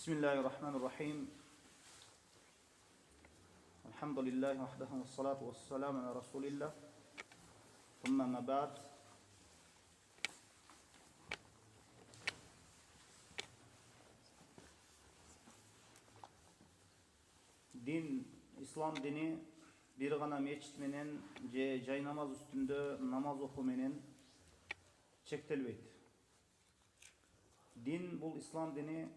Bismillahirrahmanirrahim. Elhamdülillahi vahdehu ve salatu ve selamu ala Resulillah. Thumma ma ba'd. Din, İslam dini bir gana meçit menen je jay namaz üstünde namaz oku menen çektelbeyt. Din bul İslam dini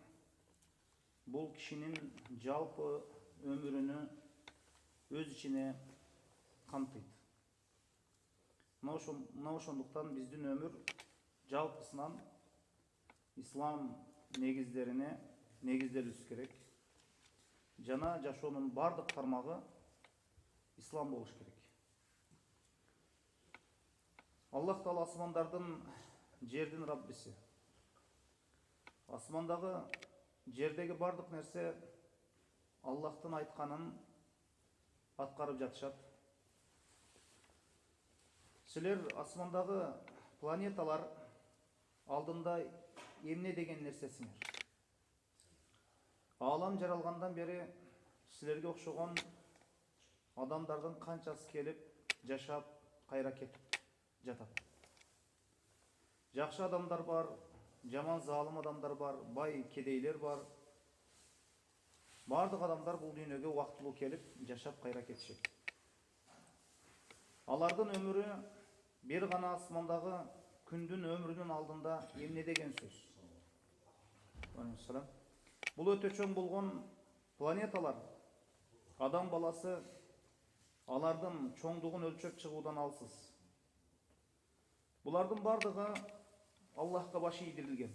bul kişinin jalpı ömrünü öz içine kamtıydı. Ошондуктан биздин ömür жалпысынан İslam negizlerine negizделүүбүз керек. Жана жашоонун бардык тармагы İslam болуш керек. Аллах Таала асмандардын, жердин Раббиси. Асмандагы, жердеги бардык нерсе Аллахтын айтканын аткарып жатышат. Силер асмандагы планеталар алдында эмне деген нерсесиңер? Алам жаралгандан бери силерге окшогон адамдардын канчасы келип, жашап, кайра кетип жатат. Жакшы адамдар бар, жаман залым адамдар бар, бай кедейлер бар. Бардык адамдар бул дүйнөгө убактылуу келип, жашап, кайра кетишет. Алардын ömүрү bir gana asmandагы күндүн ömrүнүн алдында эмне деген сөз? Бул өтө чоң болгон планеталар, адам баласы алардын чоңдугун өлчөп чыгуудан алсыз. Булардын бардыгы Аллахка башы ийдирилген.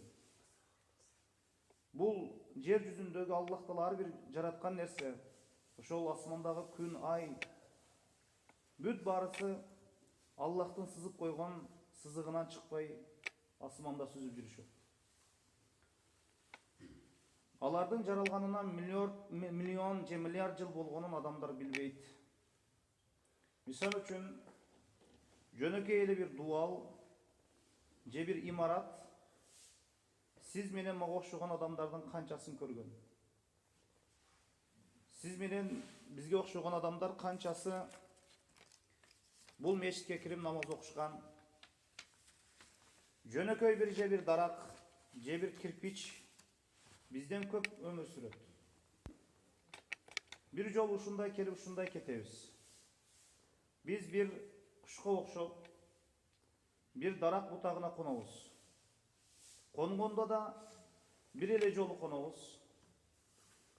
Бул жер жүзүндөгү Аллах Таала ар бир жараткан нерсе, ошол асмандагы күн, ай, бүт барысы Аллахтын сызып койгон сызыгынан чыкпай асманда сүзүп жүрүшөт. Алардын жаралганына миллион же миллиард жыл болгонун адамдар билбейт. Мисал үчүн, жөнөкөй эле бир дубал же бир имарат сиз менен мага окшогон адамдардын канчасын көргөн? Сиз менен бизге окшогон адамдар канчасы бул мешитке кирип намаз окушкан? Жөнөкөй бир же бир дарак же бир кирпич бизден көп өмүр сүрөт. Бир жолу ушундай келип ушундай кетебиз. Биз бир кушка окшоп бир дарак бутагына конобуз. Конгондо да бир эле жолу конобуз.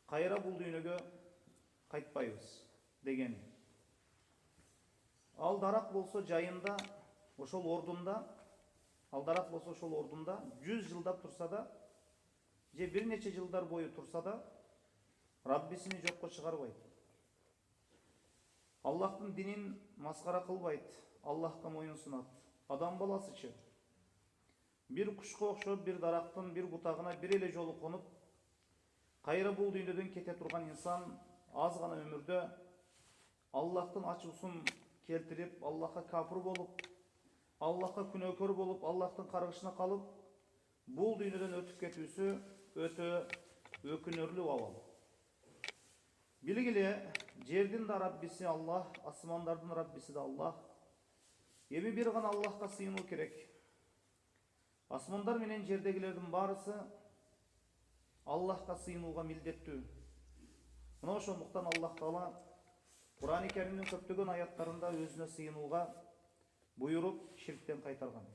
Кайра бул дүйнөгө кайтпайбыз дегени. Ал дарак болсо жайында, ошол ордунда, ал дарак болсо ошол ордунда 100 жылдап турса да, же бир нече жылдар бою турса да, Раббисини жокко чыгарбайт. Аллахтын динин маскара кылбайт, Аллахка моюн сунат. Адам баласычы бир кушка окшоп, бир дарактын бир бутагына бир эле жолу конуп, кайра бул дүйнөдөн кете турган инсан аз гана өмүрдө Аллахтын ачуусун келтирип, Аллахка капыр болуп, Аллахка күнөөкөр болуп, Аллахтын каргышына калып, бул дүйнөдөн өтүп кетүүсү өтө өкүнөрлүү абал. Билгиле, жердин да Раббиси Аллах, асмандардын Раббиси да Аллах. Эми бир гана Аллахка сыйынуу керек. Асмандар менен жердегилердин баарысы Аллахка сыйынууга милдеттүү. Мына ошондуктан Аллах Таала Кур'ан-ы Керимдин көптөгөн аяттарында өзүнө сыйынууга буйруп, ширктен кайтарган.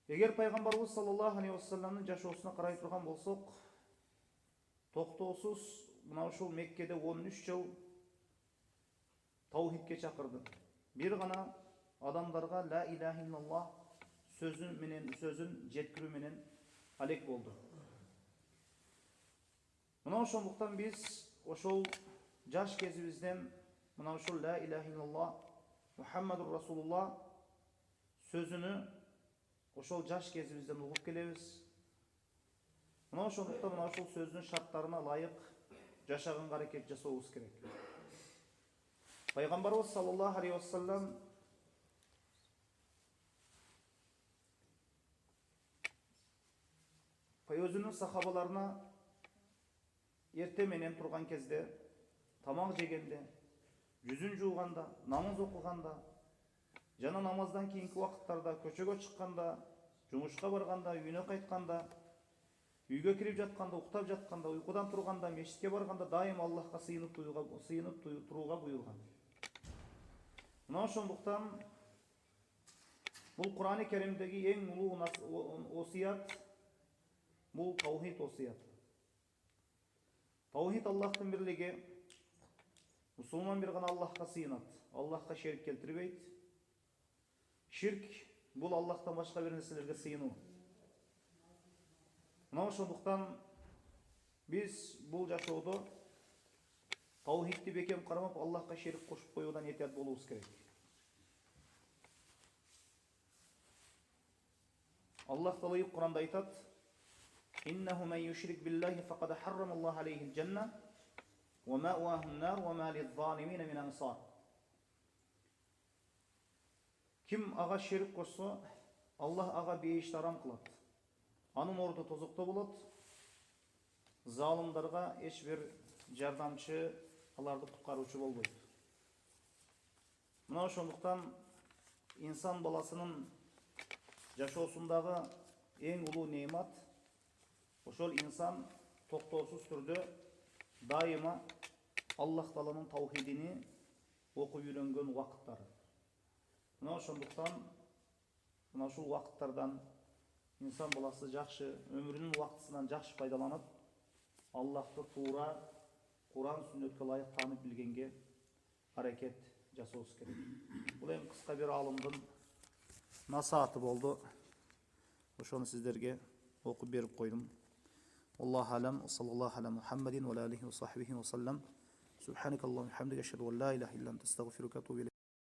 Эгер пайгамбарыбыз саллаллаху алейхи ва салламдын жашоосуна карай турган болсок, токтоосуз мына ушул Меккеде 13 жыл таухидке чакырды. Бир гана адамдарга ла иляха иллаллах сөзүн жеткирүү менен алек болду. Мына ошондуктан биз ошол жаш кезибизден мына ушул ла иляха иллаллах Мухаммадур Расулуллах сөзүнү ошол жаш кезибизден угуп келебиз. Мына ошондуктан мына ушул сөздүн шарттарына ылайык жашаганга аракет жасообуз керек. Пайгамбарыбыз саллаллаху алейхи ва саллам өзүнүн сахабаларына эрте менен турган кезде, тамак жегенде, жүзүн жууганда, намаз окуганда жана намаздан кийинки убакыттарда көчөгө чыкканда, жумушка барганда, үйүнө кайтканда, үйгө кирип жатканда, уктап жатканда, уйкудан турганда, мешитке барганда дайым Аллахка сыйынып турууга буйрулган. Мына ошондуктан бул Кур'ан-ы Керимдеги эң улуу осуят бул таухид осуяты. Таухид Аллахтын бирлиги. Мусулман бир гана Аллахка сыйынат, Аллахка шерик келтирбейт. Ширк бул Аллахтан башка бир нерселерге сыйынуу. Мына ошондуктан биз бул жашоодо таухидти бекем кармап, Аллахка шерик кошуп коюудан этият болуубуз керек. Аллах Таала Кур'анда айтат: "Иннаху ман юшрик биллахи факад харрама Аллаху алейхи аль-джанна ва маъваху ан-нар ва ма лиз-залимина мин ансар." Ким ага шерик кошсо, Аллах ага бейишти арам кылат. Анын орду тозокто болот. Залымдарга эч бир жардамчы, аларды куткаруучу болбойт. Мына ошондуктан инсан баласынын жашоосундагы эң улуу неимат ошол инсан токтоосуз түрдө дайыма Аллах Тааланын таухидини окуп үйрөнгөн убакыттары. Мына ошондуктан мына ушул убакыттардан инсан баласы жакшы өмүрүнүн убактысынан жакшы пайдаланып, Аллахты туура Кур'ан сүннөткө ылайык таанып билгенге аракет жасообуз керек. Бул эми кыска бир алымдын насааты болду. Ошону сиздерге окуп берип койдум. Аллаху алам, саллаллаху аля Мухаммадин ва алейхи ва сахбихи ва саллам. Субханакаллахумма ва бихамдика, ашхаду ан ла илаха илля анта, астагфирука ва атубу илейк.